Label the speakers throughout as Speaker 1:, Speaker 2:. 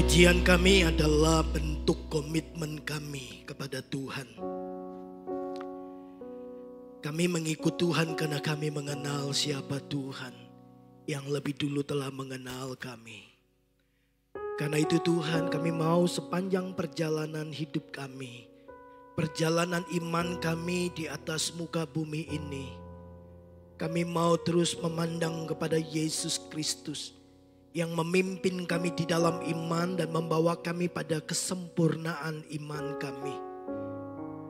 Speaker 1: Pujian kami adalah bentuk komitmen kami kepada Tuhan. Kami mengikut Tuhan karena kami mengenal siapa Tuhan yang lebih dulu telah mengenal kami. Karena itu Tuhan, kami mau sepanjang perjalanan hidup kami, perjalanan iman kami di atas muka bumi ini, kami mau terus memandang kepada Yesus Kristus yang memimpin kami di dalam iman dan membawa kami pada kesempurnaan iman kami.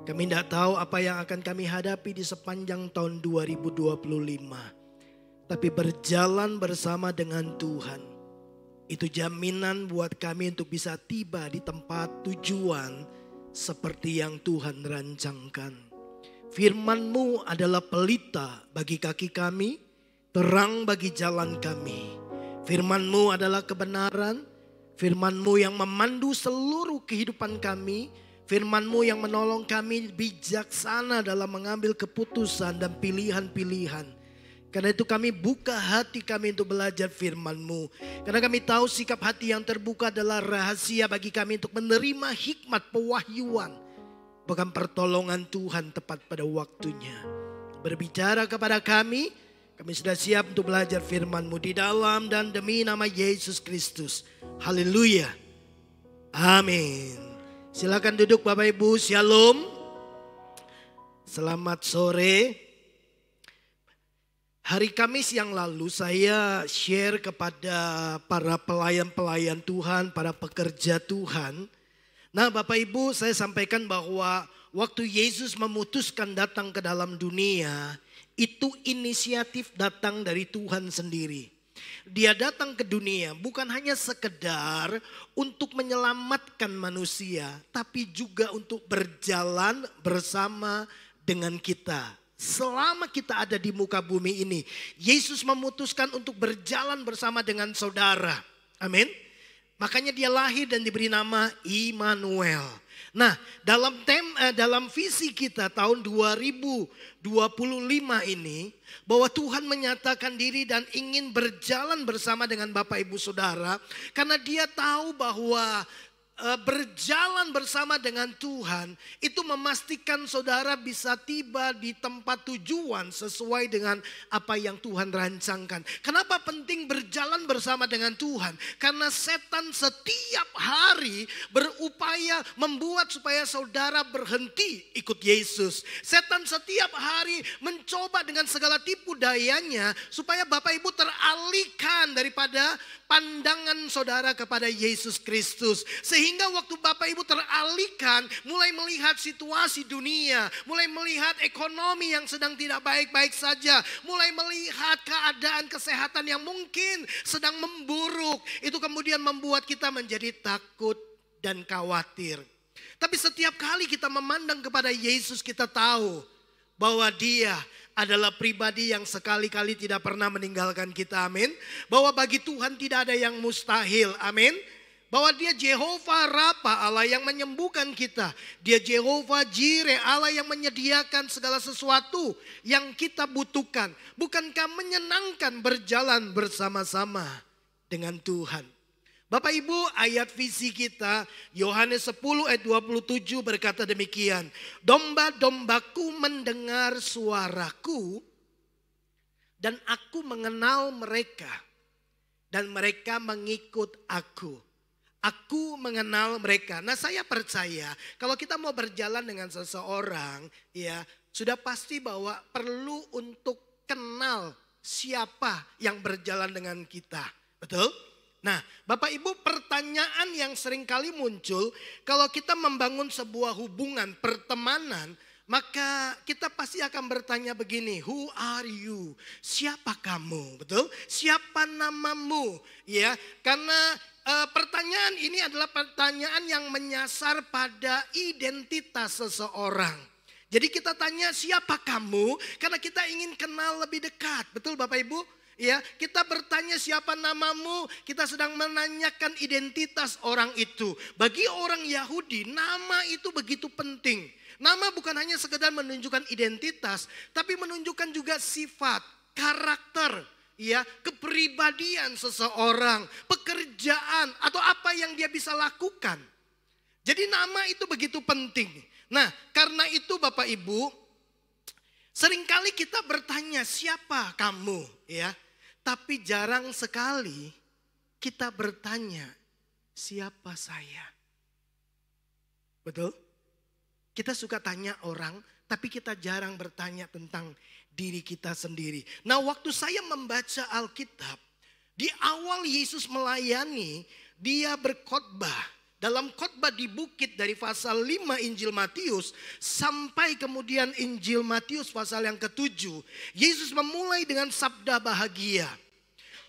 Speaker 1: Kami tidak tahu apa yang akan kami hadapi di sepanjang tahun 2025. Tapi berjalan bersama dengan Tuhan, itu jaminan buat kami untuk bisa tiba di tempat tujuan seperti yang Tuhan rancangkan. Firman-Mu adalah pelita bagi kaki kami, terang bagi jalan kami. Firman-Mu adalah kebenaran, Firman-Mu yang memandu seluruh kehidupan kami, Firman-Mu yang menolong kami bijaksana dalam mengambil keputusan dan pilihan-pilihan. Karena itu kami buka hati kami untuk belajar firman-Mu. Karena kami tahu sikap hati yang terbuka adalah rahasia bagi kami untuk menerima hikmat pewahyuan. Bahkan pertolongan Tuhan tepat pada waktunya. Berbicara kepada kami sudah siap untuk belajar firman-Mu di dalam dan demi nama Yesus Kristus. Haleluya. Amin. Silakan duduk Bapak Ibu, Shalom. Selamat sore. Hari Kamis yang lalu saya share kepada para pelayan-pelayan Tuhan, para pekerja Tuhan. Nah Bapak Ibu, saya sampaikan bahwa waktu Yesus memutuskan datang ke dalam dunia, itu inisiatif datang dari Tuhan sendiri. Dia datang ke dunia bukan hanya sekedar untuk menyelamatkan manusia, tapi juga untuk berjalan bersama dengan kita. Selama kita ada di muka bumi ini, Yesus memutuskan untuk berjalan bersama dengan saudara. Amin. Makanya dia lahir dan diberi nama Immanuel. Nah, dalam visi kita tahun 2025 ini, bahwa Tuhan menyatakan diri dan ingin berjalan bersama dengan Bapak Ibu Saudara, karena dia tahu bahwa berjalan bersama dengan Tuhan itu memastikan saudara bisa tiba di tempat tujuan sesuai dengan apa yang Tuhan rancangkan. Kenapa penting berjalan bersama dengan Tuhan? Karena setan setiap hari berupaya membuat supaya saudara berhenti ikut Yesus. Setan setiap hari mencoba dengan segala tipu dayanya supaya Bapak Ibu teralihkan daripada pandangan saudara kepada Yesus Kristus. Sehingga waktu Bapak Ibu teralihkan, mulai melihat situasi dunia, mulai melihat ekonomi yang sedang tidak baik-baik saja, mulai melihat keadaan kesehatan yang mungkin sedang memburuk, itu kemudian membuat kita menjadi takut dan khawatir. Tapi setiap kali kita memandang kepada Yesus, kita tahu bahwa Dia adalah pribadi yang sekali-kali tidak pernah meninggalkan kita, amin. Bahwa bagi Tuhan tidak ada yang mustahil, amin. Bahwa Dia Jehovah Rafa, Allah yang menyembuhkan kita. Dia Jehovah Jireh, Allah yang menyediakan segala sesuatu yang kita butuhkan. Bukankah menyenangkan berjalan bersama-sama dengan Tuhan? Bapak Ibu, ayat visi kita Yohanes 10 ayat 27 berkata demikian. Domba-dombaku mendengar suaraku dan aku mengenal mereka dan mereka mengikut aku. Aku mengenal mereka. Nah, saya percaya kalau kita mau berjalan dengan seseorang, ya sudah pasti bahwa perlu untuk kenal siapa yang berjalan dengan kita. Betul? Nah, Bapak Ibu, pertanyaan yang sering kali muncul kalau kita membangun sebuah hubungan pertemanan, maka kita pasti akan bertanya begini, who are you? Siapa kamu? Betul? Siapa namamu? Ya, karena pertanyaan ini adalah pertanyaan yang menyasar pada identitas seseorang. Jadi kita tanya siapa kamu? Karena kita ingin kenal lebih dekat. Betul Bapak Ibu? Ya, kita bertanya siapa namamu, kita sedang menanyakan identitas orang itu. Bagi orang Yahudi, nama itu begitu penting. Nama bukan hanya sekedar menunjukkan identitas, tapi menunjukkan juga sifat, karakter. ya, kepribadian seseorang, pekerjaan atau apa yang dia bisa lakukan. Jadi nama itu begitu penting. Nah, karena itu Bapak Ibu, seringkali kita bertanya siapa kamu, ya. Tapi jarang sekali kita bertanya siapa saya. Betul? Kita suka tanya orang, tapi kita jarang bertanya tentang diri kita sendiri. Nah, waktu saya membaca Alkitab, di awal Yesus melayani, dia berkhotbah. Dalam khotbah di bukit dari pasal 5 Injil Matius sampai kemudian Injil Matius pasal yang ke-7. Yesus memulai dengan sabda bahagia.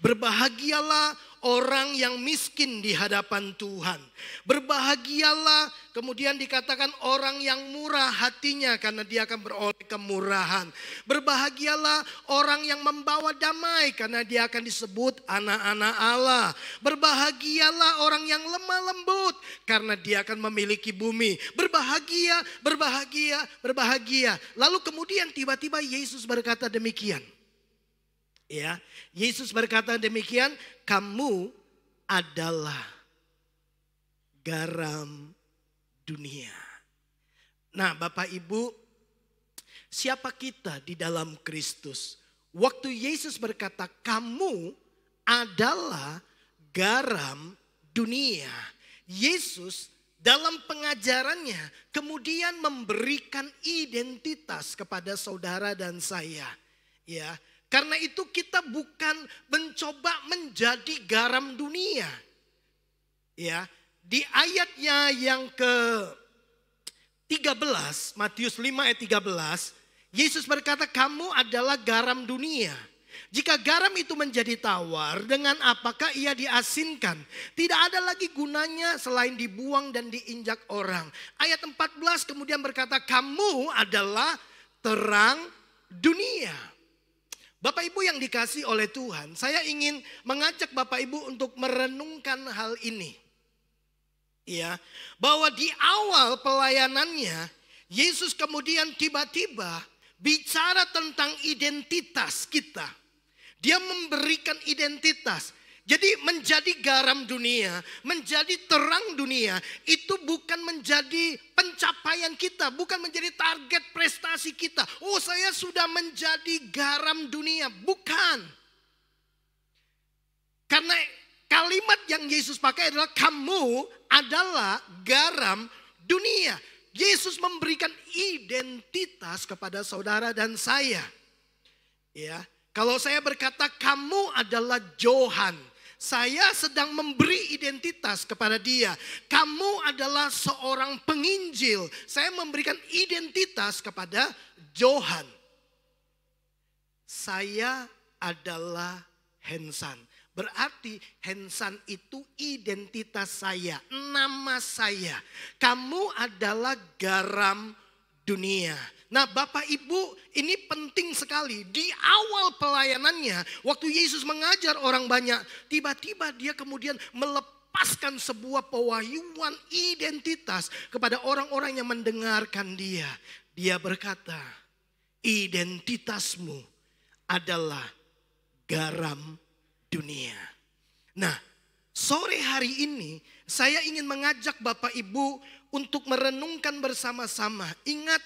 Speaker 1: Berbahagialah orang yang miskin di hadapan Tuhan. Berbahagialah, kemudian dikatakan orang yang murah hatinya karena dia akan beroleh kemurahan. Berbahagialah orang yang membawa damai karena dia akan disebut anak-anak Allah. Berbahagialah orang yang lemah lembut karena dia akan memiliki bumi. Berbahagia, berbahagia, berbahagia. Lalu kemudian tiba-tiba Yesus berkata demikian. Ya, Yesus berkata demikian, kamu adalah garam dunia. Nah, Bapak Ibu, siapa kita di dalam Kristus? Waktu Yesus berkata, kamu adalah garam dunia. Yesus dalam pengajarannya kemudian memberikan identitas kepada saudara dan saya. Ya. Karena itu kita bukan mencoba menjadi garam dunia. Ya, di ayatnya yang ke-13, Matius 5 ayat 13, Yesus berkata, kamu adalah garam dunia. Jika garam itu menjadi tawar, dengan apakah ia diasinkan? Tidak ada lagi gunanya selain dibuang dan diinjak orang. Ayat 14 kemudian berkata, kamu adalah terang dunia. Bapak Ibu yang dikasihi oleh Tuhan, saya ingin mengajak Bapak Ibu untuk merenungkan hal ini. Ya, bahwa di awal pelayanannya, Yesus kemudian tiba-tiba bicara tentang identitas kita. Dia memberikan identitas. Jadi menjadi garam dunia, menjadi terang dunia, itu bukan menjadi pencapaian kita, bukan menjadi target prestasi kita. Oh, saya sudah menjadi garam dunia, bukan. Karena kalimat yang Yesus pakai adalah kamu adalah garam dunia. Yesus memberikan identitas kepada saudara dan saya. Ya, kalau saya berkata kamu adalah Johan, saya sedang memberi identitas kepada dia. Kamu adalah seorang penginjil. Saya memberikan identitas kepada Johan. Saya adalah Hensan. Berarti Hensan itu identitas saya, nama saya. Kamu adalah garam dunia. Nah, Bapak Ibu, ini penting sekali. Di awal pelayanannya, waktu Yesus mengajar orang banyak, tiba-tiba dia kemudian melepaskan sebuah pewahyuan identitas kepada orang-orang yang mendengarkan dia. Dia berkata, identitasmu adalah garam dunia. Nah, sore hari ini saya ingin mengajak Bapak Ibu untuk merenungkan bersama-sama. Ingat,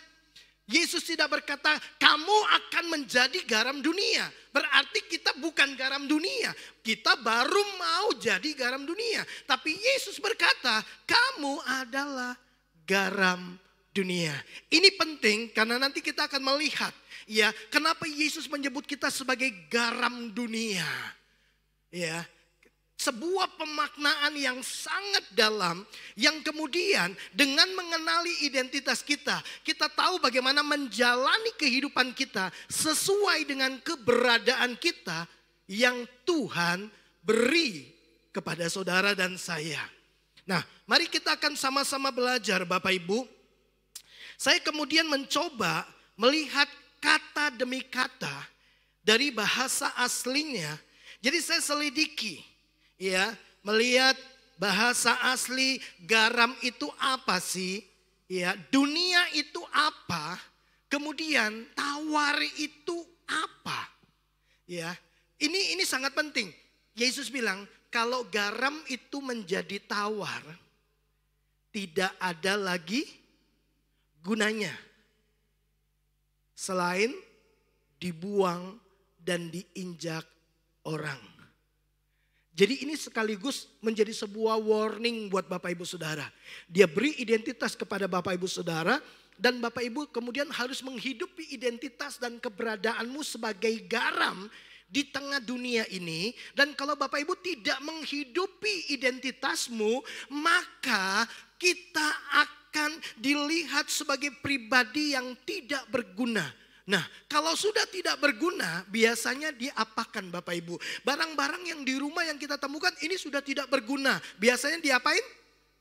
Speaker 1: Yesus tidak berkata kamu akan menjadi garam dunia. Berarti kita bukan garam dunia. Kita baru mau jadi garam dunia. Tapi Yesus berkata kamu adalah garam dunia. Ini penting karena nanti kita akan melihat ya, kenapa Yesus menyebut kita sebagai garam dunia. Ya, sebuah pemaknaan yang sangat dalam yang kemudian dengan mengenali identitas kita, kita tahu bagaimana menjalani kehidupan kita sesuai dengan keberadaan kita yang Tuhan beri kepada saudara dan saya. Nah, mari kita akan sama-sama belajar Bapak Ibu. Saya kemudian mencoba melihat kata demi kata dari bahasa aslinya. Jadi saya selidiki, ya, melihat bahasa asli garam itu apa sih? Ya, dunia itu apa? Kemudian tawar itu apa? Ya, Ini sangat penting. Yesus bilang, kalau garam itu menjadi tawar, tidak ada lagi gunanya selain dibuang dan diinjak orang. Jadi ini sekaligus menjadi sebuah warning buat Bapak Ibu Saudara. Dia beri identitas kepada Bapak Ibu Saudara, dan Bapak Ibu kemudian harus menghidupi identitas dan keberadaanmu sebagai garam di tengah dunia ini. Dan kalau Bapak Ibu tidak menghidupi identitasmu, maka kita akan dilihat sebagai pribadi yang tidak berguna. Nah, kalau sudah tidak berguna, biasanya diapakan Bapak Ibu? Barang-barang yang di rumah yang kita temukan ini sudah tidak berguna. Biasanya diapain?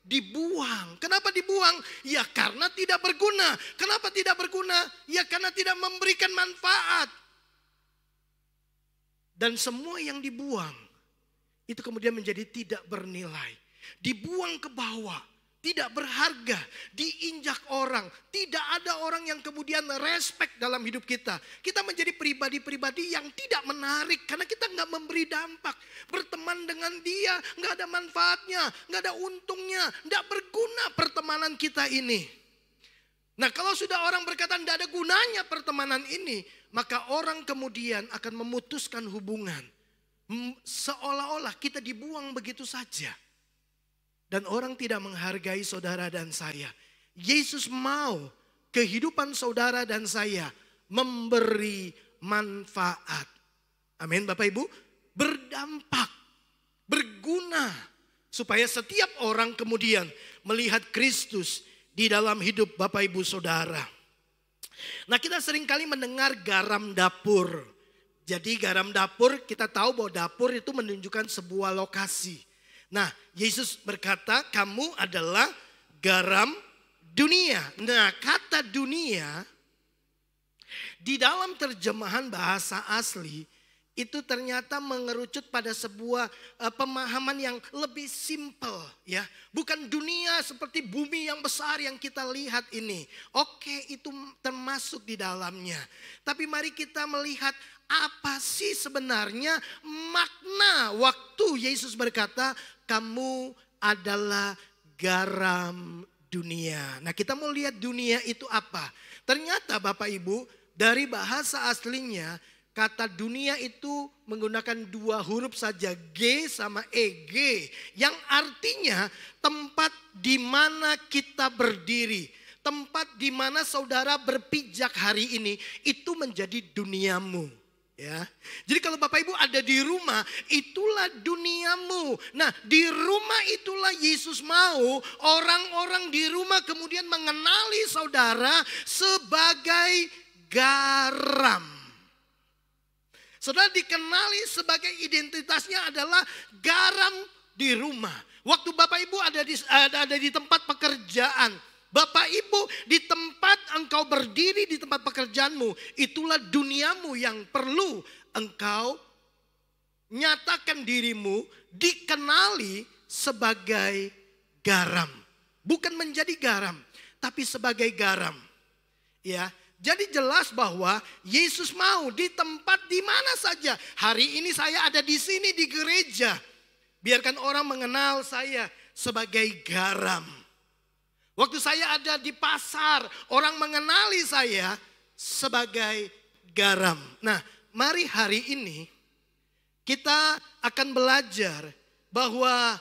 Speaker 1: Dibuang. Kenapa dibuang? Ya karena tidak berguna. Kenapa tidak berguna? Ya karena tidak memberikan manfaat. Dan semua yang dibuang, itu kemudian menjadi tidak bernilai. Dibuang ke bawah. Tidak berharga, diinjak orang. Tidak ada orang yang kemudian respect dalam hidup kita. Kita menjadi pribadi-pribadi yang tidak menarik karena kita nggak memberi dampak. Berteman dengan dia nggak ada manfaatnya, nggak ada untungnya, nggak berguna pertemanan kita ini. Nah, kalau sudah orang berkata nggak ada gunanya pertemanan ini, maka orang kemudian akan memutuskan hubungan. Seolah-olah kita dibuang begitu saja. Dan orang tidak menghargai saudara dan saya. Yesus mau kehidupan saudara dan saya memberi manfaat. Amin Bapak Ibu. Berdampak, berguna. Supaya setiap orang kemudian melihat Kristus di dalam hidup Bapak Ibu Saudara. Nah, kita seringkali mendengar garam dapur. Jadi garam dapur, kita tahu bahwa dapur itu menunjukkan sebuah lokasi. Nah, Yesus berkata, kamu adalah garam dunia. Nah, kata dunia di dalam terjemahan bahasa asli itu ternyata mengerucut pada sebuah pemahaman yang lebih simpel, ya. Bukan dunia seperti bumi yang besar yang kita lihat ini. Oke, itu termasuk di dalamnya. Tapi mari kita melihat apa sih sebenarnya makna waktu Yesus berkata, kamu adalah garam dunia. Nah, kita mau lihat dunia itu apa. Ternyata Bapak Ibu, dari bahasa aslinya kata dunia itu menggunakan dua huruf saja, G sama EG, yang artinya tempat di mana kita berdiri, tempat di mana saudara berpijak hari ini, itu menjadi duniamu. Ya, jadi kalau Bapak Ibu ada di rumah, itulah duniamu. Nah, di rumah itulah Yesus mau orang-orang di rumah kemudian mengenali saudara sebagai garam. Saudara dikenali sebagai identitasnya adalah garam di rumah. Waktu Bapak Ibu ada di tempat pekerjaan, Bapak Ibu di tempat engkau berdiri di tempat pekerjaanmu, itulah duniamu yang perlu engkau nyatakan dirimu dikenali sebagai garam. Bukan menjadi garam, tapi sebagai garam. Ya, jadi jelas bahwa Yesus mau di tempat di mana saja. Hari ini saya ada di sini di gereja. Biarkan orang mengenal saya sebagai garam. Waktu saya ada di pasar, orang mengenali saya sebagai garam. Nah, mari hari ini kita akan belajar bahwa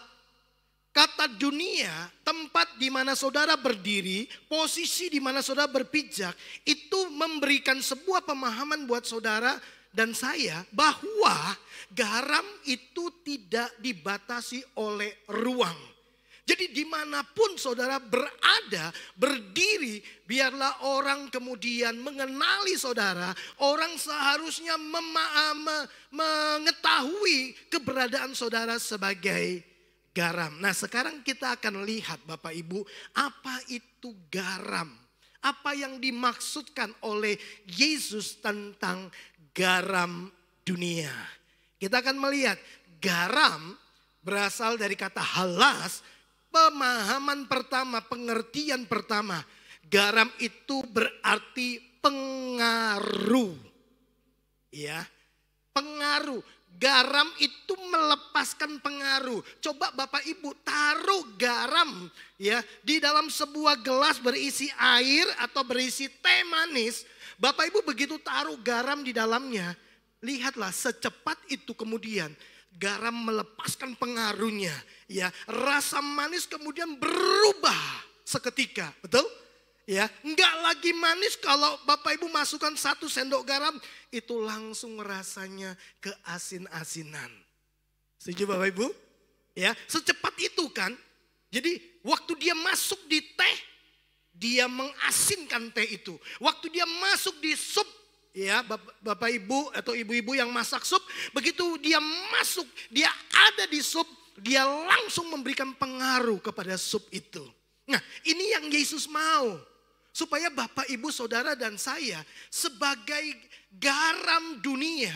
Speaker 1: kata dunia, tempat di mana saudara berdiri, posisi di mana saudara berpijak, itu memberikan sebuah pemahaman buat saudara dan saya bahwa garam itu tidak dibatasi oleh ruang. Jadi dimanapun saudara berada, berdiri, biarlah orang kemudian mengenali saudara. Orang seharusnya mengetahui keberadaan saudara sebagai garam. Nah, sekarang kita akan lihat Bapak Ibu, apa itu garam. Apa yang dimaksudkan oleh Yesus tentang garam dunia. Kita akan melihat garam berasal dari kata halas. Pemahaman pertama, pengertian pertama, garam itu berarti pengaruh. Ya, pengaruh. garam itu melepaskan pengaruh. Coba Bapak Ibu taruh garam ya di dalam sebuah gelas berisi air atau berisi teh manis. Bapak Ibu begitu taruh garam di dalamnya, lihatlah secepat itu kemudian garam melepaskan pengaruhnya. Ya, rasa manis kemudian berubah seketika, betul? Ya, enggak lagi manis kalau Bapak Ibu masukkan 1 sendok garam, itu langsung rasanya keasin-asinan. Setuju Bapak Ibu? Ya, secepat itu kan. Jadi waktu dia masuk di teh, dia mengasinkan teh itu. Waktu dia masuk di sup, ya Bapak Ibu atau ibu-ibu yang masak sup, begitu dia masuk, dia ada di sup, dia langsung memberikan pengaruh kepada sup itu. Nah, ini yang Yesus mau. Supaya Bapak, Ibu, Saudara dan saya sebagai garam dunia,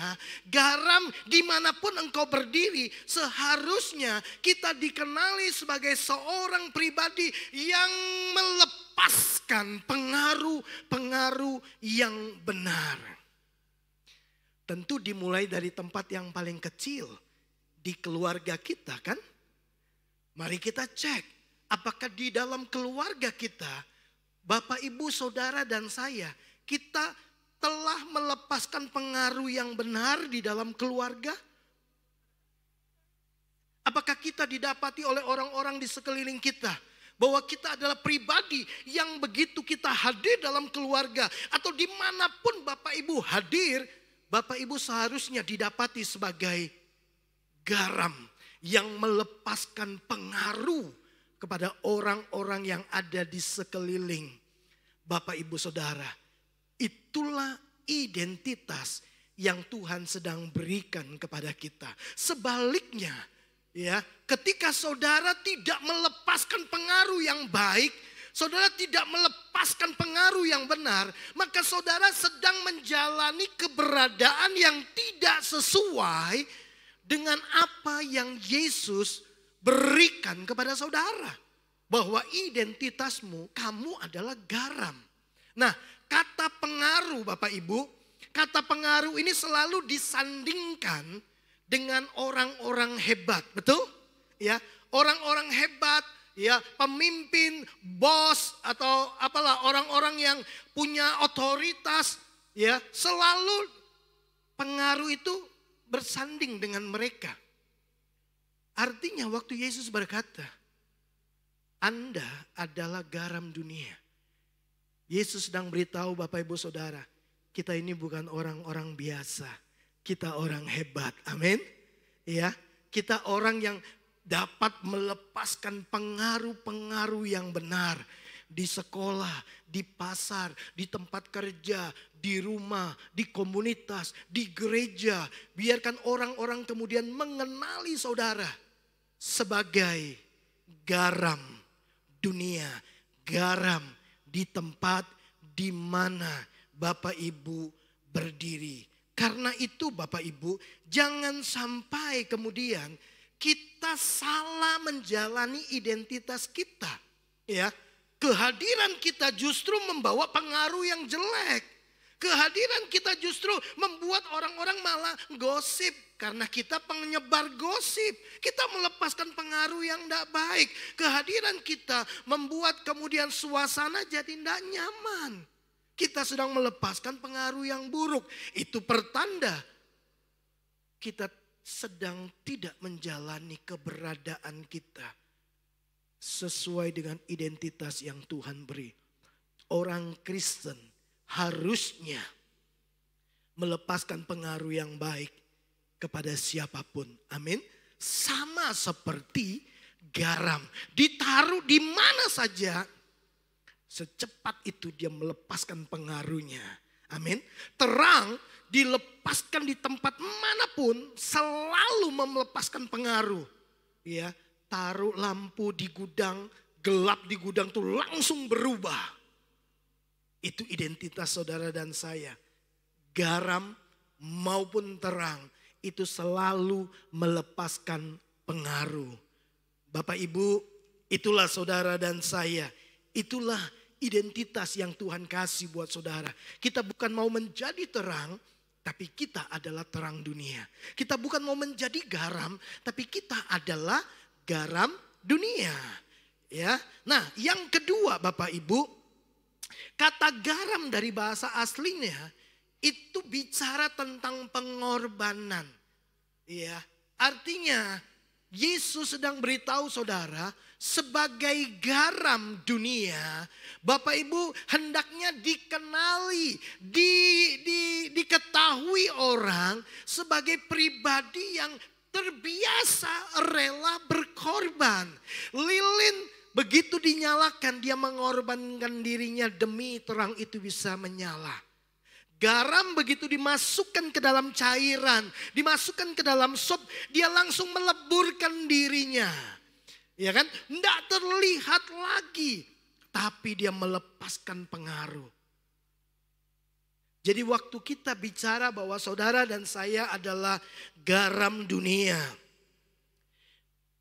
Speaker 1: garam dimanapun engkau berdiri, seharusnya kita dikenali sebagai seorang pribadi yang melepaskan pengaruh-pengaruh yang benar. Tentu dimulai dari tempat yang paling kecil, di keluarga kita kan. Mari kita cek, apakah di dalam keluarga kita, Bapak, Ibu, Saudara dan saya, kita telah melepaskan pengaruh yang benar di dalam keluarga? Apakah kita didapati oleh orang-orang di sekeliling kita bahwa kita adalah pribadi yang begitu kita hadir dalam keluarga atau dimanapun Bapak Ibu hadir, Bapak Ibu seharusnya didapati sebagai garam yang melepaskan pengaruh kepada orang-orang yang ada di sekeliling Bapak, Ibu, Saudara. Itulah identitas yang Tuhan sedang berikan kepada kita. Sebaliknya, ya, ketika saudara tidak melepaskan pengaruh yang baik, saudara tidak melepaskan pengaruh yang benar, maka saudara sedang menjalani keberadaan yang tidak sesuai dengan apa yang Yesus berikan kepada saudara. Bahwa identitasmu, kamu adalah garam. Nah, kata pengaruh Bapak Ibu, kata pengaruh ini selalu disandingkan dengan orang-orang hebat, betul? Ya, orang-orang hebat, ya, pemimpin, bos atau apalah orang-orang yang punya otoritas, ya, selalu pengaruh itu bersanding dengan mereka. Artinya waktu Yesus berkata, Anda adalah garam dunia. Yesus sedang beritahu Bapak, Ibu, Saudara, kita ini bukan orang-orang biasa. Kita orang hebat, amin. Ya, kita orang yang dapat melepaskan pengaruh-pengaruh yang benar. Di sekolah, di pasar, di tempat kerja, di rumah, di komunitas, di gereja. Biarkan orang-orang kemudian mengenali saudara sebagai garam dunia, garam di tempat di mana Bapak Ibu berdiri. Karena itu Bapak Ibu, jangan sampai kemudian kita salah menjalani identitas kita. Ya, kehadiran kita justru membawa pengaruh yang jelek. Kehadiran kita justru membuat orang-orang malah gosip. Karena kita penyebar gosip. Kita melepaskan pengaruh yang tidak baik. Kehadiran kita membuat kemudian suasana jadi tidak nyaman. Kita sedang melepaskan pengaruh yang buruk. Itu pertanda kita sedang tidak menjalani keberadaan kita sesuai dengan identitas yang Tuhan beri. Orang Kristen harusnya melepaskan pengaruh yang baik kepada siapapun. Amin. Sama seperti garam. Ditaruh di mana saja, secepat itu dia melepaskan pengaruhnya. Amin. Terang dilepaskan di tempat manapun selalu melepaskan pengaruh. Ya, taruh lampu di gudang, gelap di gudang tuh langsung berubah. Itu identitas saudara dan saya. Garam maupun terang itu selalu melepaskan pengaruh. Bapak Ibu, itulah saudara dan saya. Itulah identitas yang Tuhan kasih buat saudara. Kita bukan mau menjadi terang, tapi kita adalah terang dunia. Kita bukan mau menjadi garam, tapi kita adalah garam dunia. Ya. Nah, yang kedua Bapak Ibu, kata garam dari bahasa aslinya itu bicara tentang pengorbanan. Ya, artinya Yesus sedang beritahu saudara, sebagai garam dunia, Bapak Ibu hendaknya dikenali, diketahui orang sebagai pribadi yang terbiasa rela berkorban. Lilin begitu dinyalakan, dia mengorbankan dirinya demi terang itu bisa menyala. Garam begitu dimasukkan ke dalam cairan, dimasukkan ke dalam sup, dia langsung meleburkan dirinya. Ya kan? Tidak terlihat lagi, tapi dia melepaskan pengaruh. Jadi waktu kita bicara bahwa saudara dan saya adalah garam dunia,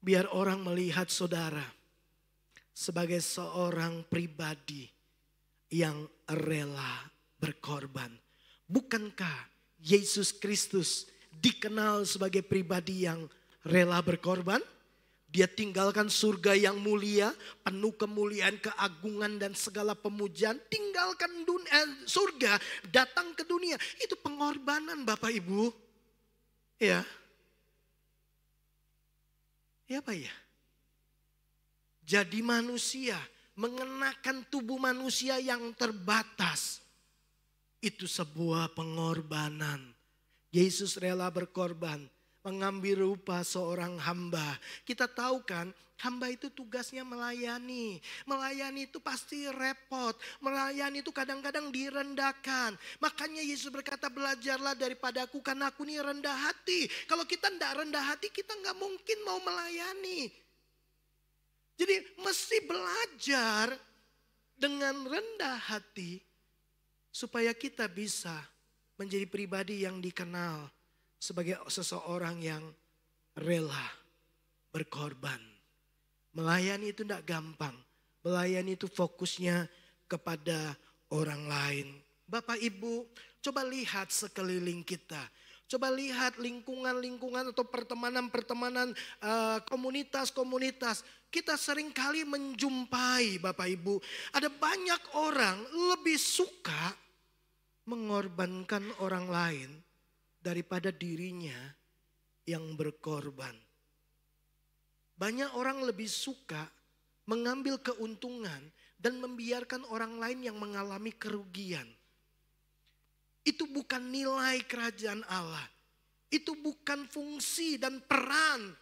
Speaker 1: biar orang melihat saudara sebagai seorang pribadi yang rela berkorban. Bukankah Yesus Kristus dikenal sebagai pribadi yang rela berkorban? Dia tinggalkan surga yang mulia, penuh kemuliaan, keagungan dan segala pemujaan. Tinggalkan surga, datang ke dunia. Itu pengorbanan Bapak Ibu. Ya. Ya Pak ya. Jadi manusia, mengenakan tubuh manusia yang terbatas. Itu sebuah pengorbanan. Yesus rela berkorban, mengambil rupa seorang hamba. Kita tahu kan, hamba itu tugasnya melayani. Melayani itu pasti repot. Melayani itu kadang-kadang direndahkan. Makanya Yesus berkata, belajarlah daripadaku karena aku ini rendah hati. Kalau kita tidak rendah hati, kita nggak mungkin mau melayani. Jadi mesti belajar dengan rendah hati supaya kita bisa menjadi pribadi yang dikenal sebagai seseorang yang rela berkorban. Melayani itu tidak gampang. Melayani itu fokusnya kepada orang lain. Bapak Ibu, coba lihat sekeliling kita. Coba lihat lingkungan-lingkungan atau pertemanan-pertemanan, komunitas-komunitas. Kita seringkali menjumpai Bapak Ibu, ada banyak orang lebih suka mengorbankan orang lain daripada dirinya yang berkorban. Banyak orang lebih suka mengambil keuntungan dan membiarkan orang lain yang mengalami kerugian. Itu bukan nilai kerajaan Allah. Itu bukan fungsi dan peran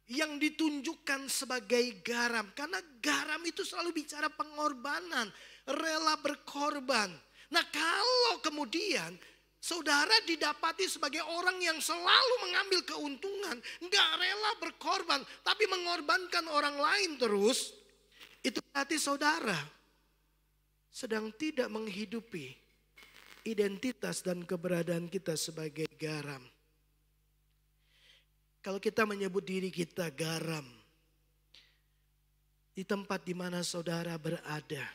Speaker 1: yang ditunjukkan sebagai garam. Karena garam itu selalu bicara pengorbanan, rela berkorban. Nah kalau kemudian saudara didapati sebagai orang yang selalu mengambil keuntungan, nggak rela berkorban, tapi mengorbankan orang lain terus, itu berarti saudara sedang tidak menghidupi identitas dan keberadaan kita sebagai garam. Kalau kita menyebut diri kita garam, di tempat di mana saudara berada,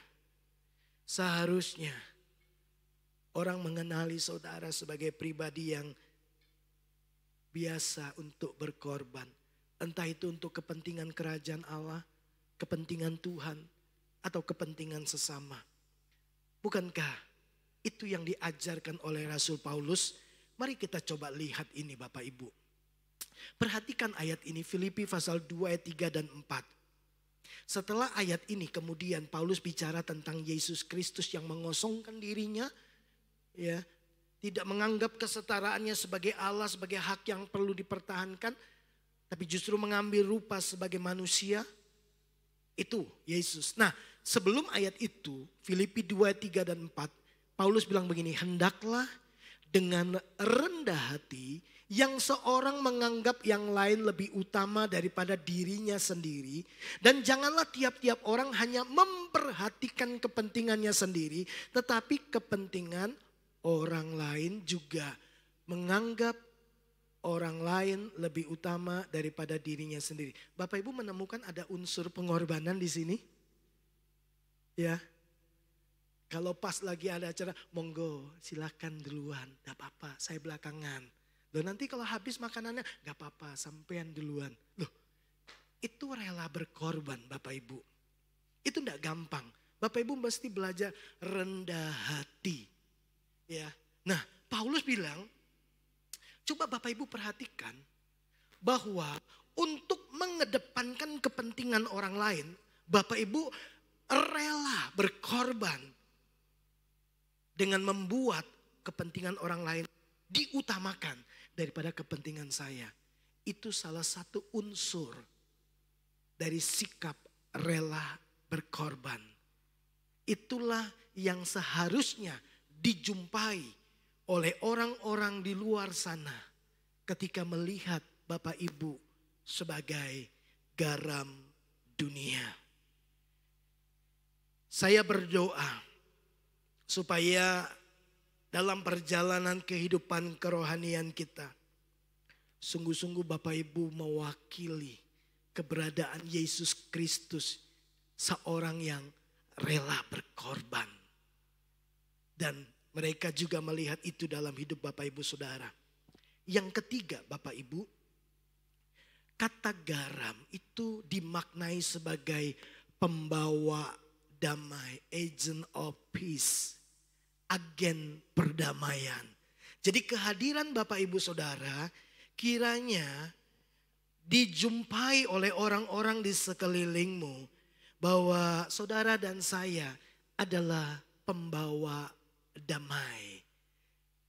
Speaker 1: seharusnya orang mengenali saudara sebagai pribadi yang biasa untuk berkorban. Entah itu untuk kepentingan kerajaan Allah, kepentingan Tuhan, atau kepentingan sesama. Bukankah itu yang diajarkan oleh Rasul Paulus? Mari kita coba lihat ini Bapak Ibu. Perhatikan ayat ini, Filipi pasal 2 ayat 3 dan 4. Setelah ayat ini kemudian Paulus bicara tentang Yesus Kristus yang mengosongkan dirinya. Ya, tidak menganggap kesetaraannya sebagai Allah, sebagai hak yang perlu dipertahankan, tapi justru mengambil rupa sebagai manusia. Itu Yesus. Nah, sebelum ayat itu, Filipi 2, 3 dan 4, Paulus bilang begini, hendaklah dengan rendah hati yang seorang menganggap yang lain lebih utama daripada dirinya sendiri. Dan janganlah tiap-tiap orang hanya memperhatikan kepentingannya sendiri, tetapi kepentingan orang lain juga. Menganggap orang lain lebih utama daripada dirinya sendiri. Bapak Ibu menemukan ada unsur pengorbanan di sini? Ya. Kalau pas lagi ada acara, monggo silakan duluan, gak apa-apa, saya belakangan. Loh nanti kalau habis makanannya, gak apa-apa, sampean duluan. Loh itu rela berkorban Bapak Ibu. Itu gak gampang. Bapak Ibu mesti belajar rendah hati. Ya. Nah Paulus bilang, coba Bapak Ibu perhatikan bahwa untuk mengedepankan kepentingan orang lain, Bapak Ibu rela berkorban dengan membuat kepentingan orang lain diutamakan daripada kepentingan saya. Itu salah satu unsur dari sikap rela berkorban. Itulah yang seharusnya dijumpai oleh orang-orang di luar sana ketika melihat Bapak Ibu sebagai garam dunia. Saya berdoa supaya dalam perjalanan kehidupan kerohanian kita, sungguh-sungguh Bapak Ibu mewakili keberadaan Yesus Kristus, seorang yang rela berkorban. Dan mereka juga melihat itu dalam hidup Bapak Ibu Saudara. Yang ketiga Bapak Ibu, kata garam itu dimaknai sebagai pembawa damai, agent of peace, agen perdamaian. Jadi kehadiran Bapak Ibu Saudara kiranya dijumpai oleh orang-orang di sekelilingmu bahwa saudara dan saya adalah pembawa damai.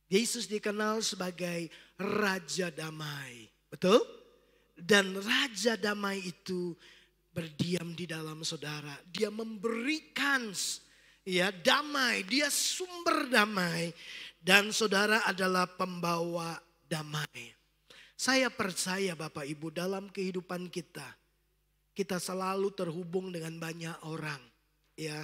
Speaker 1: Yesus dikenal sebagai Raja Damai, betul? Dan Raja Damai itu berdiam di dalam saudara. Dia memberikan damai, dia sumber damai. Dan saudara adalah pembawa damai. Saya percaya Bapak Ibu dalam kehidupan kita selalu terhubung dengan banyak orang. Ya,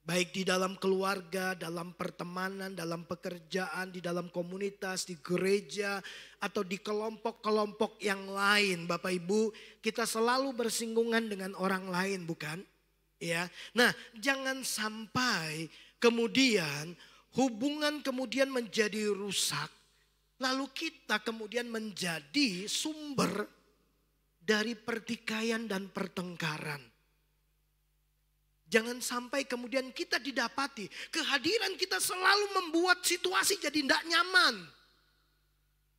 Speaker 1: baik di dalam keluarga, dalam pertemanan, dalam pekerjaan, di dalam komunitas, di gereja, atau di kelompok-kelompok yang lain. Bapak Ibu, kita selalu bersinggungan dengan orang lain, bukan? Ya. Nah, jangan sampai kemudian hubungan kemudian menjadi rusak. Lalu kita kemudian menjadi sumber dari pertikaian dan pertengkaran. Jangan sampai kemudian kita didapati kehadiran kita selalu membuat situasi jadi tidak nyaman.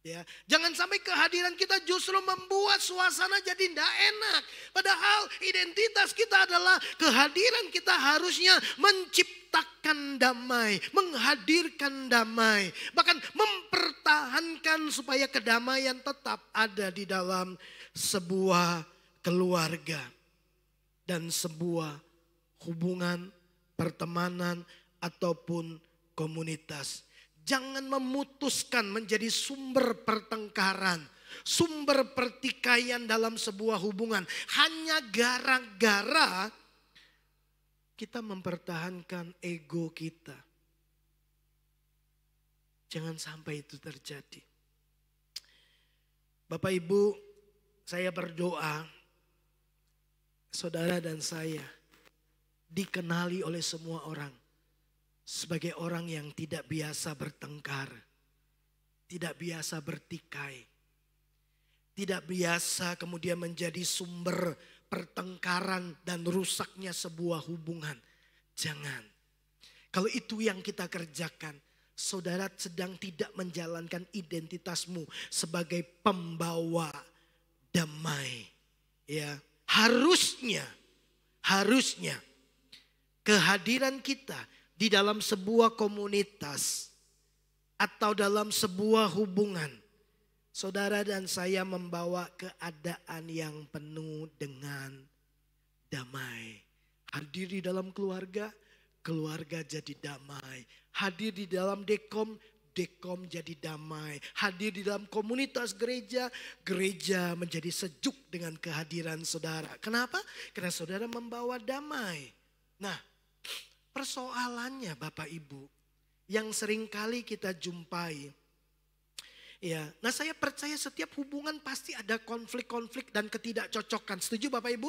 Speaker 1: Ya, jangan sampai kehadiran kita justru membuat suasana jadi tidak enak. Padahal identitas kita adalah kehadiran kita harusnya menciptakan damai, menghadirkan damai, bahkan mempertahankan supaya kedamaian tetap ada di dalam sebuah keluarga dan sebuah hubungan, pertemanan ataupun komunitas. Jangan memutuskan menjadi sumber pertengkaran, sumber pertikaian dalam sebuah hubungan. Hanya gara-gara kita mempertahankan ego kita. Jangan sampai itu terjadi. Bapak Ibu, saya berdoa saudara dan saya dikenali oleh semua orang sebagai orang yang tidak biasa bertengkar, tidak biasa bertikai, tidak biasa kemudian menjadi sumber pertengkaran dan rusaknya sebuah hubungan. Jangan. Kalau itu yang kita kerjakan, saudara sedang tidak menjalankan identitasmu sebagai pembawa damai. Ya, harusnya kehadiran kita di dalam sebuah komunitas atau dalam sebuah hubungan, saudara dan saya membawa keadaan yang penuh dengan damai. Hadir di dalam keluarga, keluarga jadi damai. Hadir di dalam dekom, dekom jadi damai. Hadir di dalam komunitas gereja, gereja menjadi sejuk dengan kehadiran saudara. Kenapa? Karena saudara membawa damai. Nah, persoalannya Bapak Ibu yang seringkali kita jumpai. Ya, nah saya percaya setiap hubungan pasti ada konflik-konflik dan ketidakcocokan. Setuju Bapak Ibu?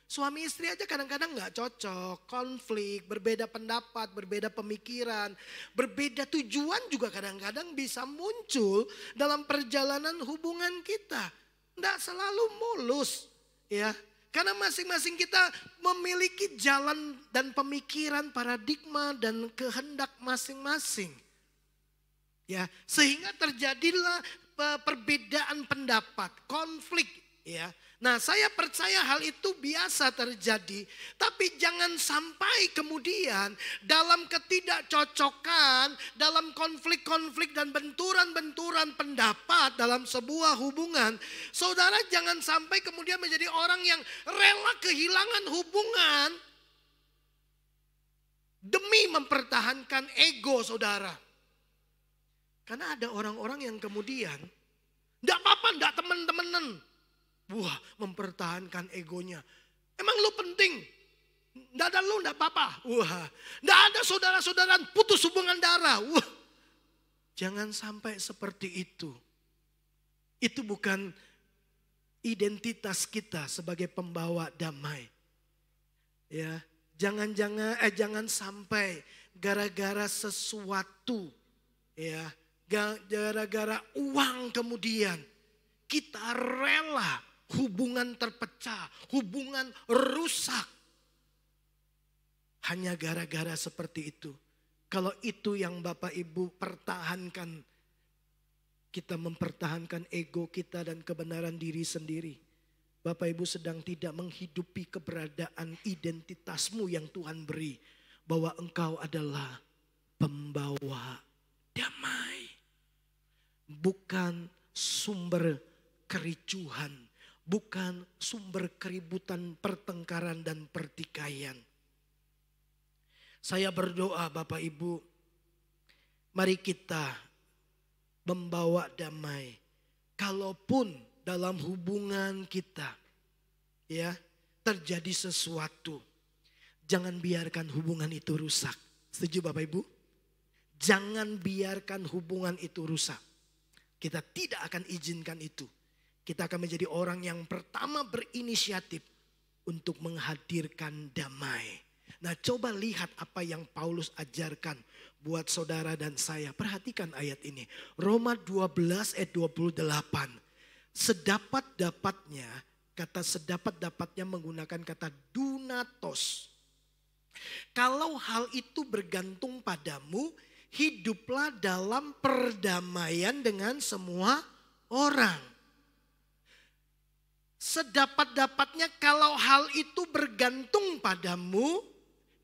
Speaker 1: Suami istri aja kadang-kadang gak cocok, konflik, berbeda pendapat, berbeda pemikiran, berbeda tujuan juga kadang-kadang bisa muncul dalam perjalanan hubungan kita. Nggak selalu mulus, ya. Karena masing-masing kita memiliki jalan dan pemikiran, paradigma dan kehendak masing-masing. Ya, sehingga terjadilah perbedaan pendapat, konflik, ya. Nah, saya percaya hal itu biasa terjadi, tapi jangan sampai kemudian dalam ketidakcocokan, dalam konflik-konflik dan benturan-benturan pendapat dalam sebuah hubungan, saudara jangan sampai kemudian menjadi orang yang rela kehilangan hubungan demi mempertahankan ego saudara. Karena ada orang-orang yang kemudian, enggak apa-apa, enggak temen-temenan. Wah, mempertahankan egonya. Emang lu penting? Enggak ada lu, enggak apa-apa. Wah, enggak ada saudara-saudara putus hubungan darah. Wah, jangan sampai seperti itu. Itu bukan identitas kita sebagai pembawa damai. Ya, jangan sampai gara-gara sesuatu, ya, gara-gara uang kemudian kita rela hubungan terpecah, hubungan rusak. Hanya gara-gara seperti itu. Kalau itu yang Bapak Ibu pertahankan, kita mempertahankan ego kita dan kebenaran diri sendiri. Bapak Ibu sedang tidak menghidupi keberadaan identitasmu yang Tuhan beri. Bahwa engkau adalah pembawa damai. Bukan sumber kericuhan, bukan sumber keributan, pertengkaran dan pertikaian. Saya berdoa Bapak Ibu, mari kita membawa damai. Kalaupun dalam hubungan kita, ya, terjadi sesuatu, jangan biarkan hubungan itu rusak. Setuju Bapak Ibu? Jangan biarkan hubungan itu rusak. Kita tidak akan izinkan itu. Kita akan menjadi orang yang pertama berinisiatif untuk menghadirkan damai. Nah, coba lihat apa yang Paulus ajarkan buat saudara dan saya. Perhatikan ayat ini. Roma 12 ayat 28. Sedapat-dapatnya, kata sedapat-dapatnya menggunakan kata dunatos. Kalau hal itu bergantung padamu, hiduplah dalam perdamaian dengan semua orang. Sedapat-dapatnya kalau hal itu bergantung padamu,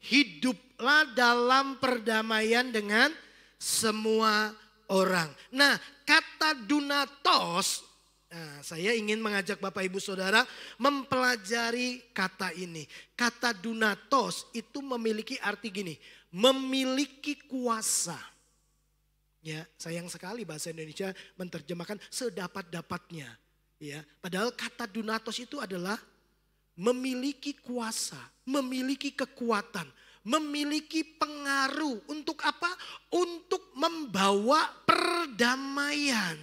Speaker 1: hiduplah dalam perdamaian dengan semua orang. Nah, kata dunatos, saya ingin mengajak Bapak Ibu Saudara mempelajari kata ini. Kata dunatos itu memiliki arti gini, memiliki kuasa. Ya, sayang sekali bahasa Indonesia menerjemahkan sedapat-dapatnya. Ya, padahal kata dunatos itu adalah memiliki kuasa, memiliki kekuatan, memiliki pengaruh. Untuk apa? Untuk membawa perdamaian.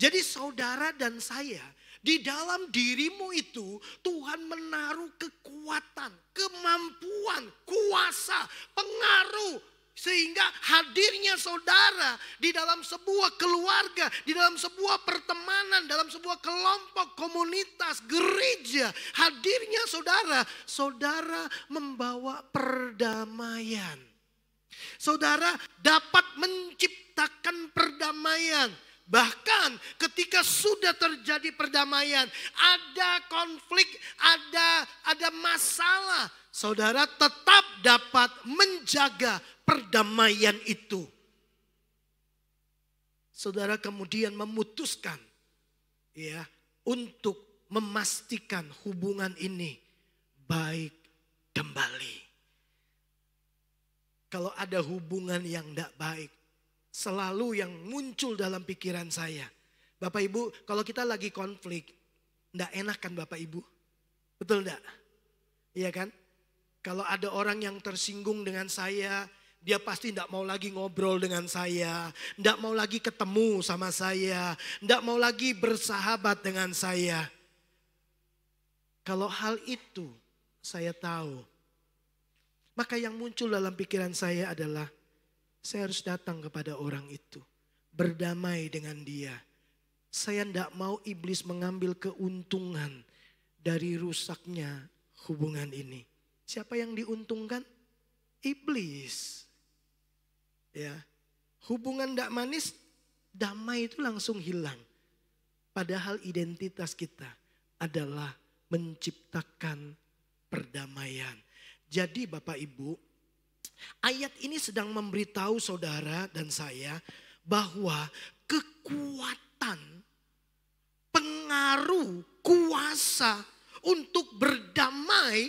Speaker 1: Jadi saudara dan saya, di dalam dirimu itu Tuhan menaruh kekuatan, kemampuan, kuasa, pengaruh. Sehingga hadirnya saudara di dalam sebuah keluarga, di dalam sebuah pertemanan, dalam sebuah kelompok, komunitas, gereja. Hadirnya saudara membawa perdamaian. Saudara dapat menciptakan perdamaian. Bahkan ketika sudah terjadi perdamaian, ada konflik, ada masalah, saudara tetap dapat menjaga perdamaian itu. Saudara kemudian memutuskan, ya, untuk memastikan hubungan ini baik kembali. Kalau ada hubungan yang tidak baik, selalu yang muncul dalam pikiran saya. Bapak Ibu, kalau kita lagi konflik, enggak enak kan Bapak Ibu? Betul enggak? Iya kan? Kalau ada orang yang tersinggung dengan saya, dia pasti enggak mau lagi ngobrol dengan saya. Enggak mau lagi ketemu sama saya. Enggak mau lagi bersahabat dengan saya. Kalau hal itu saya tahu, maka yang muncul dalam pikiran saya adalah saya harus datang kepada orang itu, berdamai dengan dia. Saya tidak mau iblis mengambil keuntungan dari rusaknya hubungan ini. Siapa yang diuntungkan? Iblis. Ya, hubungan tidak manis, damai itu langsung hilang. Padahal identitas kita adalah menciptakan perdamaian. Jadi Bapak Ibu, ayat ini sedang memberitahu saudara dan saya bahwa kekuatan, pengaruh, kuasa untuk berdamai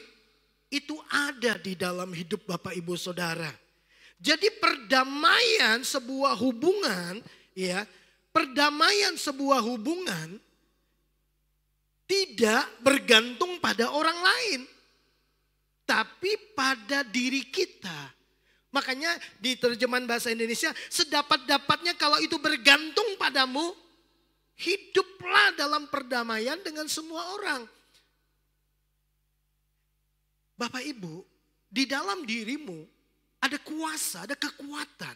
Speaker 1: itu ada di dalam hidup Bapak Ibu Saudara. Jadi perdamaian sebuah hubungan, ya, perdamaian sebuah hubungan tidak bergantung pada orang lain, tapi pada diri kita. Makanya di terjemahan bahasa Indonesia, sedapat-dapatnya kalau itu bergantung padamu, hiduplah dalam perdamaian dengan semua orang. Bapak Ibu, di dalam dirimu ada kuasa, ada kekuatan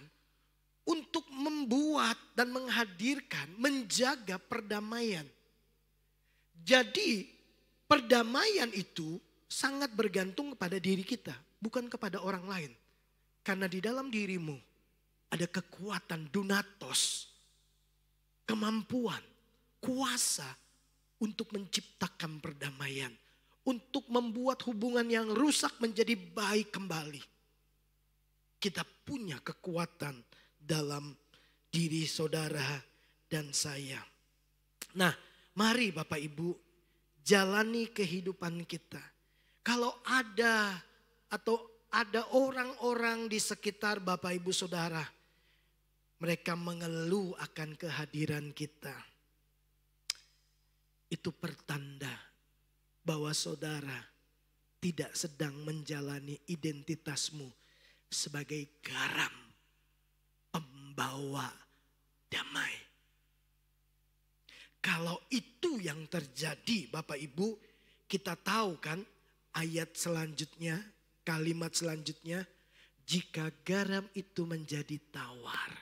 Speaker 1: untuk membuat dan menghadirkan, menjaga perdamaian. Jadi perdamaian itu sangat bergantung kepada diri kita, bukan kepada orang lain. Karena di dalam dirimu ada kekuatan dunatos, kemampuan, kuasa untuk menciptakan perdamaian. Untuk membuat hubungan yang rusak menjadi baik kembali. Kita punya kekuatan dalam diri saudara dan saya. Nah, mari Bapak Ibu jalani kehidupan kita. Kalau ada orang-orang di sekitar Bapak Ibu Saudara, mereka mengeluh akan kehadiran kita. Itu pertanda bahwa saudara tidak sedang menjalani identitasmu sebagai garam pembawa damai. Kalau itu yang terjadi Bapak Ibu, kita tahu kan ayat selanjutnya, kalimat selanjutnya, jika garam itu menjadi tawar,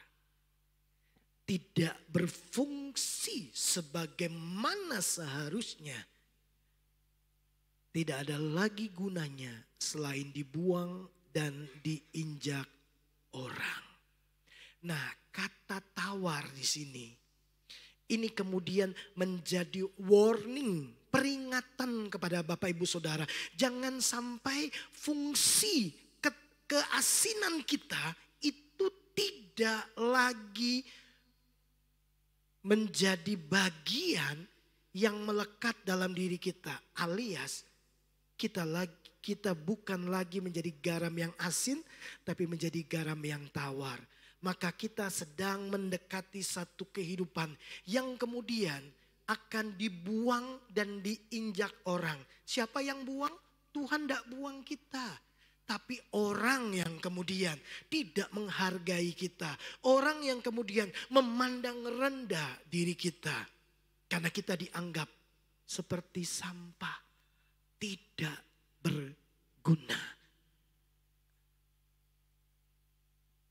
Speaker 1: tidak berfungsi sebagaimana seharusnya, tidak ada lagi gunanya selain dibuang dan diinjak orang. Nah, kata tawar di sini, ini kemudian menjadi warning, peringatan kepada Bapak Ibu Saudara. Jangan sampai fungsi keasinan kita itu tidak lagi menjadi bagian yang melekat dalam diri kita, alias kita bukan lagi menjadi garam yang asin, tapi menjadi garam yang tawar. Maka kita sedang mendekati satu kehidupan yang kemudian akan dibuang dan diinjak orang. Siapa yang buang? Tuhan tidak buang kita. Tapi orang yang kemudian tidak menghargai kita. Orang yang kemudian memandang rendah diri kita. Karena kita dianggap seperti sampah. Tidak berguna.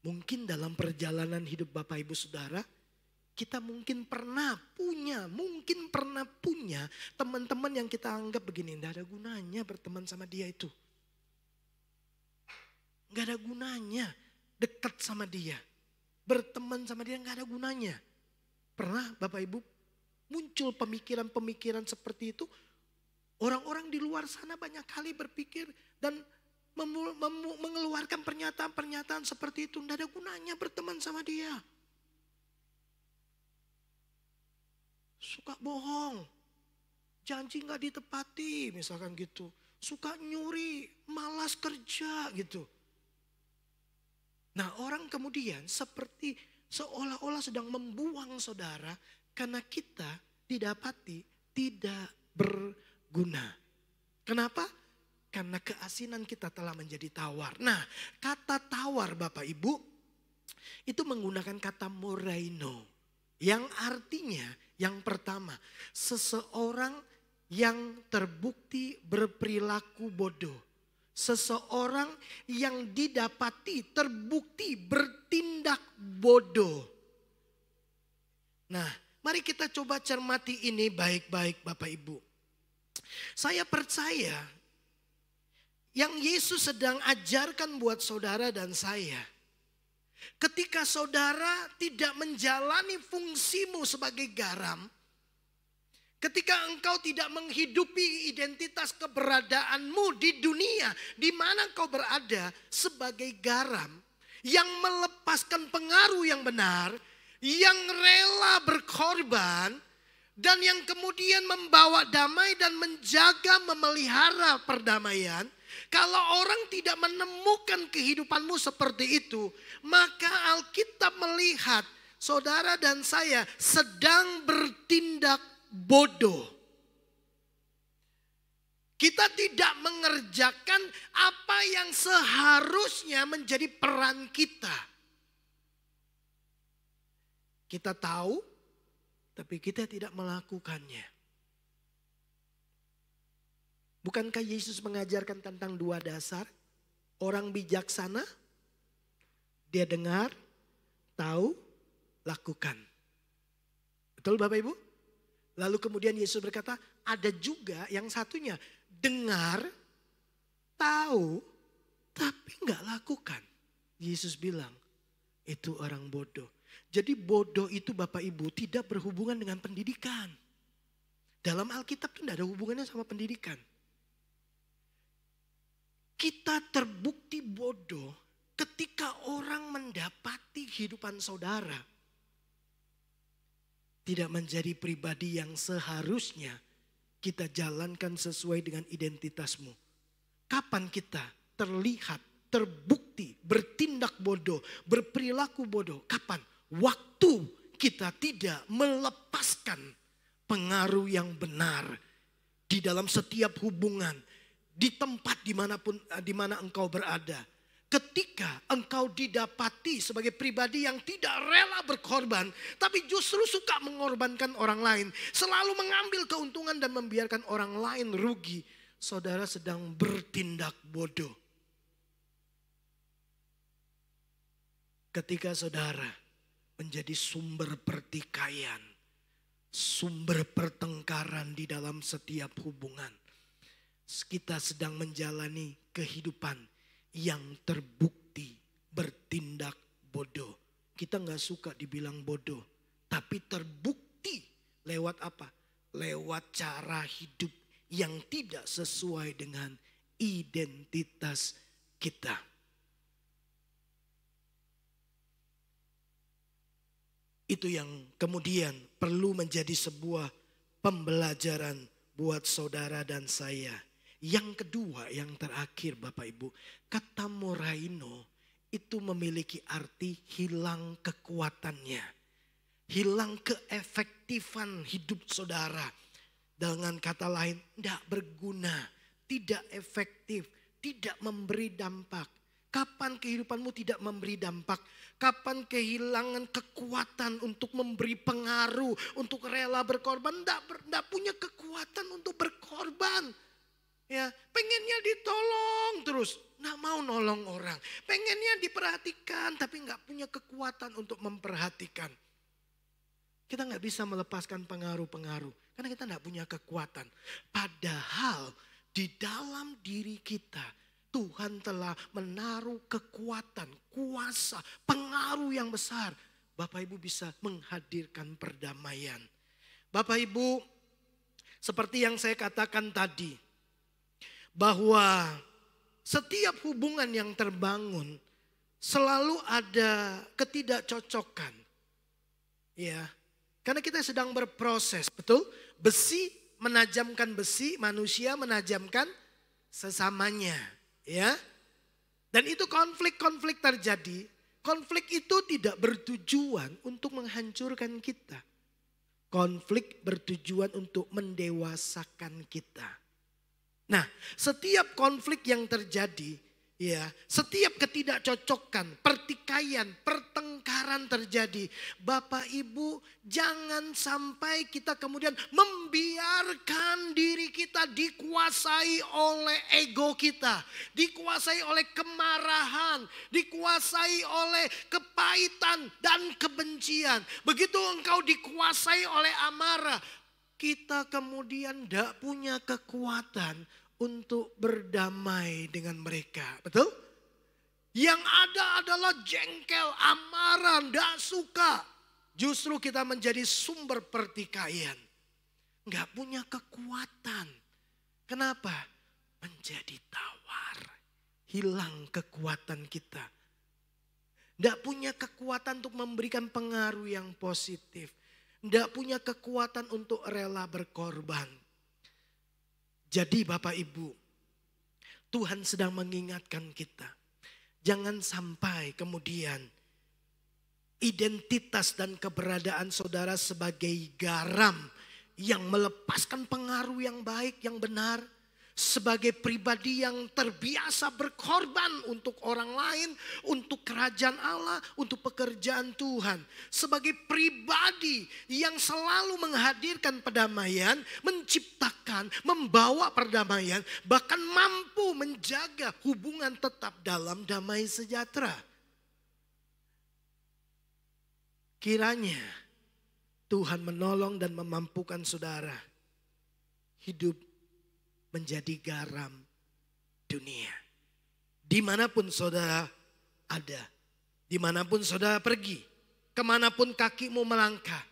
Speaker 1: Mungkin dalam perjalanan hidup Bapak Ibu Saudara, kita mungkin pernah punya teman-teman yang kita anggap begini, tidak ada gunanya berteman sama dia itu. Tidak ada gunanya dekat sama dia. Berteman sama dia tidak ada gunanya. Pernah Bapak Ibu muncul pemikiran-pemikiran seperti itu? Orang-orang di luar sana banyak kali berpikir dan mengeluarkan pernyataan-pernyataan seperti itu. Tidak ada gunanya berteman sama dia. Suka bohong. Janji gak ditepati misalkan gitu. Suka nyuri, malas kerja gitu. Nah, orang kemudian seperti seolah-olah sedang membuang saudara karena kita didapati tidak berguna. Kenapa? Karena keasinan kita telah menjadi tawar. Nah, kata tawar Bapak Ibu itu menggunakan kata moraino. Yang artinya yang pertama, seseorang yang terbukti berperilaku bodoh. Seseorang yang didapati terbukti bertindak bodoh. Nah, mari kita coba cermati ini baik-baik Bapak Ibu. Saya percaya yang Yesus sedang ajarkan buat saudara dan saya. Ketika saudara tidak menjalani fungsimu sebagai garam. Ketika engkau tidak menghidupi identitas keberadaanmu di dunia. Di mana engkau berada sebagai garam. Yang melepaskan pengaruh yang benar. Yang rela berkorban. Dan yang kemudian membawa damai dan menjaga memelihara perdamaian. Kalau orang tidak menemukan kehidupanmu seperti itu, maka Alkitab melihat saudara dan saya sedang bertindak bodoh. Kita tidak mengerjakan apa yang seharusnya menjadi peran kita. Kita tahu, tapi kita tidak melakukannya. Bukankah Yesus mengajarkan tentang dua dasar? Orang bijaksana, dia dengar, tahu, lakukan. Betul Bapak Ibu? Lalu kemudian Yesus berkata, ada juga yang satunya. Dengar, tahu, tapi nggak lakukan. Yesus bilang, itu orang bodoh. Jadi bodoh itu Bapak Ibu tidak berhubungan dengan pendidikan. Dalam Alkitab itu tidak ada hubungannya sama pendidikan. Kita terbukti bodoh ketika orang mendapati kehidupan saudara tidak menjadi pribadi yang seharusnya kita jalankan sesuai dengan identitasmu. Kapan kita terlihat, terbukti, bertindak bodoh, berperilaku bodoh? Kapan? Waktu kita tidak melepaskan pengaruh yang benar di dalam setiap hubungan. Di tempat dimanapun di mana engkau berada. Ketika engkau didapati sebagai pribadi yang tidak rela berkorban. Tapi justru suka mengorbankan orang lain. Selalu mengambil keuntungan dan membiarkan orang lain rugi. Saudara sedang bertindak bodoh. Ketika saudara menjadi sumber pertikaian. Sumber pertengkaran di dalam setiap hubungan. Kita sedang menjalani kehidupan yang terbukti bertindak bodoh. Kita nggak suka dibilang bodoh, tapi terbukti lewat apa? Lewat cara hidup yang tidak sesuai dengan identitas kita. Itu yang kemudian perlu menjadi sebuah pembelajaran buat saudara dan saya. Yang kedua, yang terakhir Bapak Ibu, kata moraino itu memiliki arti hilang kekuatannya. Hilang keefektifan hidup saudara. Dengan kata lain, tidak berguna, tidak efektif, tidak memberi dampak. Kapan kehidupanmu tidak memberi dampak? Kapan kehilangan kekuatan untuk memberi pengaruh, untuk rela berkorban? Tidak punya kekuatan untuk berkorban. Ya, pengennya ditolong terus, nggak mau nolong orang. Pengennya diperhatikan, tapi nggak punya kekuatan untuk memperhatikan. Kita nggak bisa melepaskan pengaruh-pengaruh, karena kita nggak punya kekuatan. Padahal di dalam diri kita, Tuhan telah menaruh kekuatan, kuasa, pengaruh yang besar. Bapak Ibu bisa menghadirkan perdamaian. Bapak Ibu, seperti yang saya katakan tadi, bahwa setiap hubungan yang terbangun selalu ada ketidakcocokan. Ya, karena kita sedang berproses, betul? Besi menajamkan besi, manusia menajamkan sesamanya, ya. Dan itu konflik-konflik terjadi. Konflik itu tidak bertujuan untuk menghancurkan kita. Konflik bertujuan untuk mendewasakan kita. Nah, setiap konflik yang terjadi, ya, setiap ketidakcocokan, pertikaian, pertengkaran terjadi. Bapak Ibu, jangan sampai kita kemudian membiarkan diri kita dikuasai oleh ego kita, dikuasai oleh kemarahan, dikuasai oleh kepahitan dan kebencian. Begitu engkau dikuasai oleh amarah, kita kemudian tidak punya kekuatan untuk berdamai dengan mereka. Betul? Yang ada adalah jengkel, amarah, tidak suka. Justru kita menjadi sumber pertikaian. Nggak punya kekuatan. Kenapa? Menjadi tawar. Hilang kekuatan kita. Nggak punya kekuatan untuk memberikan pengaruh yang positif. Nggak punya kekuatan untuk rela berkorban. Jadi Bapak Ibu, Tuhan sedang mengingatkan kita. Jangan sampai kemudian identitas dan keberadaan saudara sebagai garam yang melepaskan pengaruh yang baik, yang benar. Sebagai pribadi yang terbiasa berkorban untuk orang lain, untuk kerajaan Allah, untuk pekerjaan Tuhan. Sebagai pribadi yang selalu menghadirkan perdamaian, menciptakan, membawa perdamaian, bahkan mampu menjaga hubungan tetap dalam damai sejahtera. Kiranya Tuhan menolong dan memampukan saudara hidup menjadi garam dunia. Dimanapun saudara ada, dimanapun saudara pergi, kemanapun kakimu melangkah,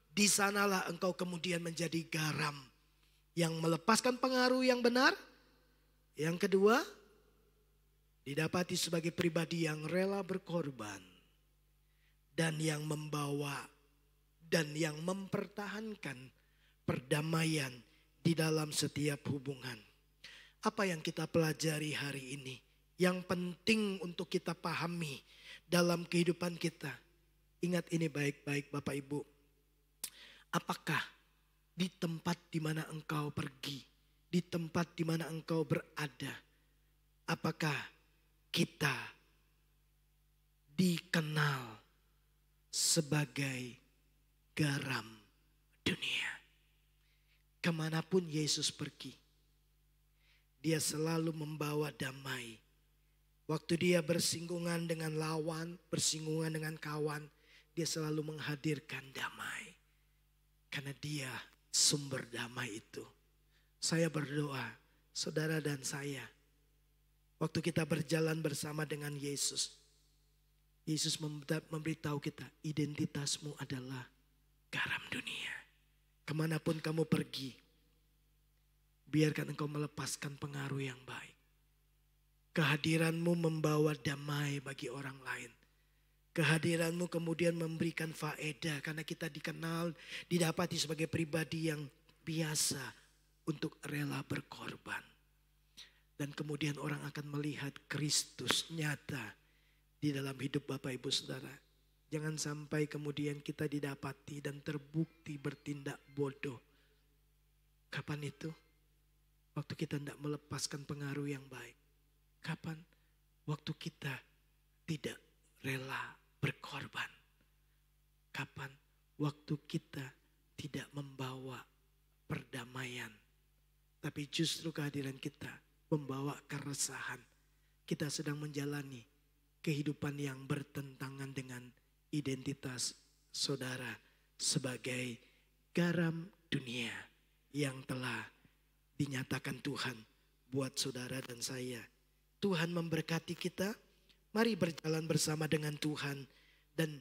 Speaker 1: di sanalah engkau kemudian menjadi garam yang melepaskan pengaruh yang benar. Yang kedua, didapati sebagai pribadi yang rela berkorban dan yang membawa dan yang mempertahankan perdamaian di dalam setiap hubungan. Apa yang kita pelajari hari ini, yang penting untuk kita pahami dalam kehidupan kita. Ingat ini baik-baik Bapak Ibu. Apakah di tempat di mana engkau pergi, di tempat di mana engkau berada, apakah kita dikenal sebagai garam dunia? Kemanapun Yesus pergi, dia selalu membawa damai. Waktu dia bersinggungan dengan lawan, bersinggungan dengan kawan, dia selalu menghadirkan damai. Karena dia sumber damai itu. Saya berdoa, saudara dan saya, waktu kita berjalan bersama dengan Yesus, Yesus memberitahu kita, identitasmu adalah garam dunia. Kemanapun kamu pergi, biarkan engkau melepaskan pengaruh yang baik. Kehadiranmu membawa damai bagi orang lain. Kehadiranmu kemudian memberikan faedah karena kita dikenal, didapati sebagai pribadi yang biasa untuk rela berkorban. Dan kemudian orang akan melihat Kristus nyata di dalam hidup Bapak Ibu Saudara. Jangan sampai kemudian kita didapati dan terbukti bertindak bodoh. Kapan itu? Waktu kita tidak melepaskan pengaruh yang baik. Kapan? Waktu kita tidak rela berkorban. Kapan? Waktu kita tidak membawa perdamaian. Tapi justru kehadiran kita membawa keresahan. Kita sedang menjalani kehidupan yang bertentangan dengan identitas saudara sebagai garam dunia yang telah dinyatakan Tuhan buat saudara dan saya. Tuhan memberkati kita. Mari berjalan bersama dengan Tuhan dan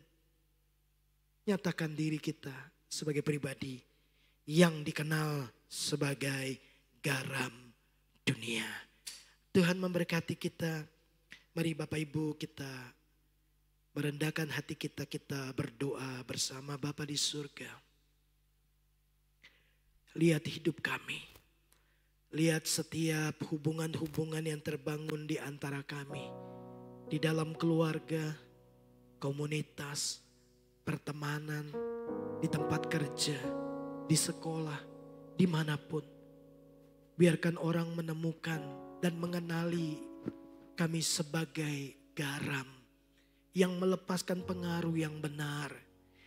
Speaker 1: nyatakan diri kita sebagai pribadi yang dikenal sebagai garam dunia. Tuhan memberkati kita. Mari Bapak Ibu kita merendahkan hati kita, kita berdoa bersama Bapa di surga. Lihat hidup kami. Lihat setiap hubungan-hubungan yang terbangun di antara kami. Di dalam keluarga, komunitas, pertemanan, di tempat kerja, di sekolah, dimanapun. Biarkan orang menemukan dan mengenali kami sebagai garam yang melepaskan pengaruh yang benar,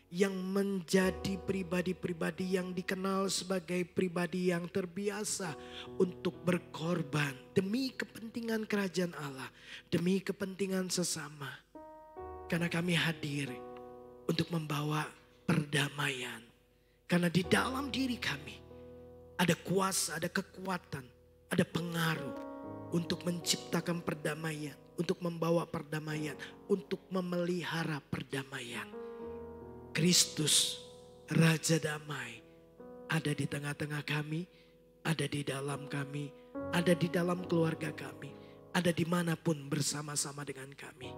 Speaker 1: yang menjadi pribadi-pribadi yang dikenal sebagai pribadi yang terbiasa untuk berkorban demi kepentingan kerajaan Allah, demi kepentingan sesama. Karena kami hadir untuk membawa perdamaian. Karena di dalam diri kami ada kuasa, ada kekuatan, ada pengaruh untuk menciptakan perdamaian, untuk membawa perdamaian, untuk memelihara perdamaian. Kristus, Raja Damai, ada di tengah-tengah kami, ada di dalam kami, ada di dalam keluarga kami, ada dimanapun bersama-sama dengan kami.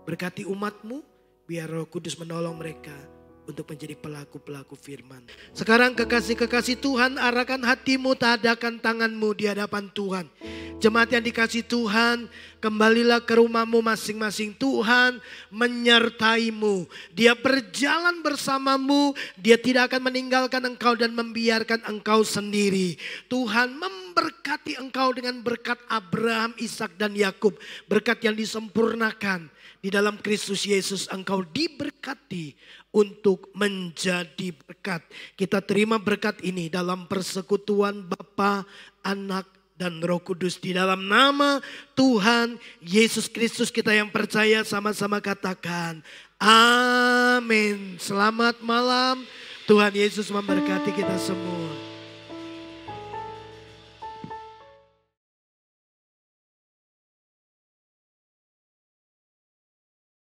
Speaker 1: Berkati umat-Mu, biar Roh Kudus menolong mereka untuk menjadi pelaku-pelaku firman. Sekarang kekasih-kekasih Tuhan, arahkan hatimu, tadakan tanganmu di hadapan Tuhan. Jemaat yang dikasih Tuhan, kembalilah ke rumahmu masing-masing. Tuhan menyertaimu. Dia berjalan bersamamu. Dia tidak akan meninggalkan engkau dan membiarkan engkau sendiri. Tuhan memberkati engkau dengan berkat Abraham, Ishak dan Yakub. Berkat yang disempurnakan. Di dalam Kristus Yesus engkau diberkati untuk menjadi berkat. Kita terima berkat ini dalam persekutuan Bapa, Anak, dan Roh Kudus. Di dalam nama Tuhan Yesus Kristus kita yang percaya, sama-sama katakan amin. Selamat malam. Tuhan Yesus memberkati kita semua.